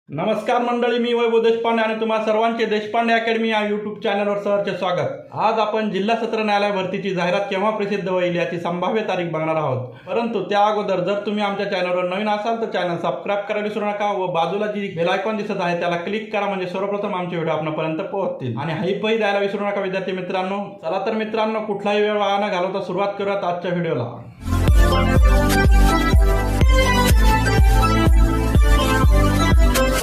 नमस्कार मंडळी, मी वैभव देशपांडे आणि तुम्हा सर्वांचे देशपांडे अकॅडमी या यूट्यूब चॅनलवर सहर्ष स्वागत। आज आपण जिल्हा सत्र न्यायालय भरतीची जाहिरात केव्हा प्रसिद्ध होईल याची संभाव्य तारीख बघणार आहोत। परंतु त्या अगोदर जर तुम्ही आमच्या चॅनलवर नवीन असाल तर चॅनल सबस्क्राइब करायला विसरू नका व बाजूला जी बेल आयकॉन दिसत आहे त्याला क्लिक करा, म्हणजे सर्वप्रथम आमचे व्हिडिओ आपल्यापर्यंत पोहोचतील। आणि हाईपही द्यायला विसरू नका विद्यार्थी मित्रांनो। चला तर मित्रांनो, कुठलाही वेळ वाया न घालवता सुरुवात करूयात आजच्या व्हिडिओला।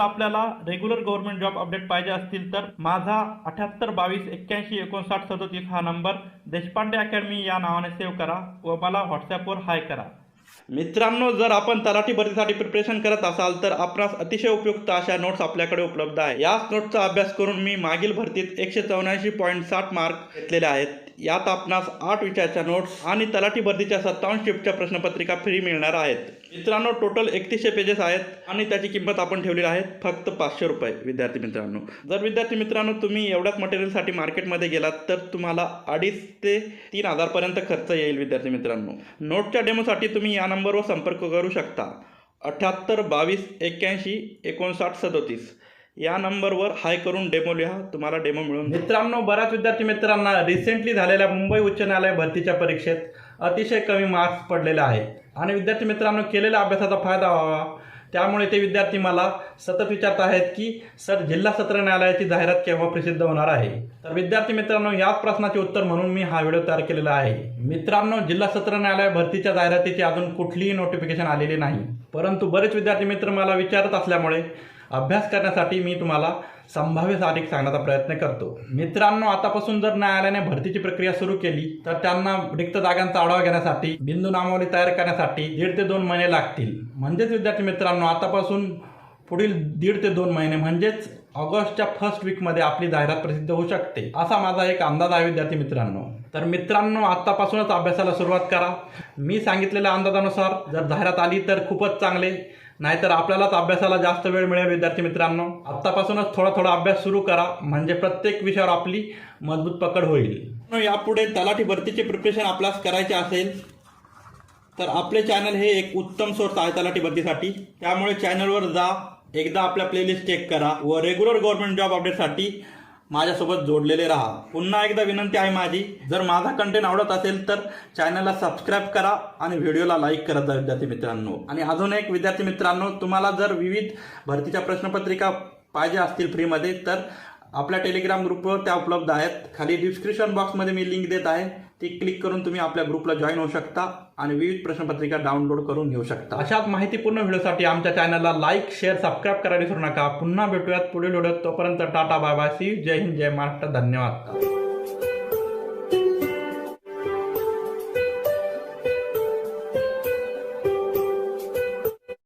आपल्याला रेग्युलर गव्हर्नमेंट जॉब अपडेट पाहिजे असतील तर माझा 7822815937 हा नंबर देशपांडे अकॅडमी या नावाने सेव्ह करा व मला व्हॉट्सॲपवर हाय करा। मित्रांनो, जर आपण तलाठी भरतीसाठी प्रिपरेशन करत असाल तर आपणास अतिशय उपयुक्त अशा नोट्स आपल्याकडे उपलब्ध आहे। याच नोट्सचा अभ्यास करून मी मागील भरतीत 174.60 मार्क घेतलेले आहेत। यात आपणास 8 विषयाच्या नोट्स आणि तलाठी भरतीच्या 57 शिफ्टच्या प्रश्नपत्रिका फ्री मिळणार आहेत। मित्रांनो, टोटल 3100 पेजेस आहेत आणि त्याची किंमत आपण ठेवलेली आहे फक्त 500 रुपये। विद्यार्थी मित्रांनो, जर विद्यार्थी मित्रांनो तुम्ही एवढ्याच मटेरियलसाठी मार्केटमध्ये गेलात तर तुम्हाला 2,500 ते 3,000 पर्यंत खर्च येईल। विद्यार्थी मित्रांनो, नोटच्या डेमोसाठी तुम्ही या नंबरवर संपर्क करू शकता। 7822815937 या नंबरवर हाय करून डेमो लिहा, तुम्हाला डेमो मिळून। मित्रांनो, बऱ्याच विद्यार्थी मित्रांना रिसेंटली झालेल्या मुंबई उच्च न्यायालय भरतीच्या परीक्षेत अतिशय कमी मार्क्स पडलेले आहेत आणि विद्यार्थी मित्रांनो केलेल्या अभ्यासाचा फायदा व्हावा त्यामुळे ते विद्यार्थी मला सतत विचारत आहेत की सर, जिल्हा सत्र न्यायालयाची जाहिरात केव्हा प्रसिद्ध होणार आहे। तर विद्यार्थी मित्रांनो, याच प्रश्नाचे उत्तर म्हणून मी हा व्हिडिओ तयार केलेला आहे। मित्रांनो, जिल्हा सत्र न्यायालय भरतीच्या जाहिरातीची अजून कुठलीही नोटिफिकेशन आलेली नाही, परंतु बरेच विद्यार्थी मित्र मला विचारत असल्यामुळे अभ्यास करण्यासाठी मी तुम्हाला संभाव्य तारीख सांगण्याचा प्रयत्न करतो। मित्रांनो, आतापासून जर न्यायालयाने भरतीची प्रक्रिया सुरू केली तर त्यांना रिक्त जागांचा आढावा घेण्यासाठी बिंदू नामावली तयार करण्यासाठी 1.5 ते 2 महिने लागतील। म्हणजेच विद्यार्थी मित्रांनो, आतापासून पुढील 1.5 ते 2 महिने म्हणजेच ऑगस्टच्या फर्स्ट वीकमध्ये आपली जाहिरात प्रसिद्ध होऊ शकते, असा माझा एक अंदाज आहे विद्यार्थी मित्रांनो। तर मित्रांनो, आतापासूनच अभ्यासाला सुरुवात करा। मी सांगितलेल्या अंदाजानुसार जर जाहिरात आली तर खूपच चांगले, नाहीतर आपल्यालाच अभ्यासाला जास्त वेळ मिळेल। विद्यार्थी मित्रांनो, आत्तापासूनच थोडा अभ्यास सुरू करा, म्हणजे प्रत्येक विषयावर आपली मजबूत पकड होईल। यापुढे तलाठी भरतीचे प्रिपरेशन आपल्यास करायचे असेल तर आपले चॅनल हे एक उत्तम सोर्स आहे तलाठी भरतीसाठी। त्यामुळे चॅनलवर जा, एकदा आपल्या प्लेलिस्ट चेक करा व रेग्युलर गव्हर्नमेंट जॉब अपडेटसाठी माझ्यासोबत जोडलेले राहा। पुन्हा एकदा विनंती आहे माझी, जर माझा कंटेंट आवडत असेल तर चॅनलला सबस्क्राईब करा आणि व्हिडिओला लाईक करत जा विद्यार्थी मित्रांनो। आणि अजून एक विद्यार्थी मित्रांनो, तुम्हाला जर विविध भरतीच्या प्रश्नपत्रिका पाहिजे असतील फ्रीमध्ये तर आपल्या टेलिग्राम ग्रुपवर त्या उपलब्ध आहेत। खाली डिस्क्रिप्शन बॉक्समध्ये मी लिंक देत आहे, ती क्लिक करून तुम्ही आपल्या ग्रुपला जॉईन होऊ शकता आणि विविध प्रश्नपत्रिका डाउनलोड करून घेऊ शकता। अशाच माहितीपूर्ण व्हिडिओसाठी आमच्या चॅनलला लाईक, शेअर, सबस्क्राईब करायला विसरू नका। पुन्हा भेटूयात पुढील व्हिडिओत, तोपर्यंत tata, bye bye, see you, जय हिंद, जय महाराष्ट्र, धन्यवाद।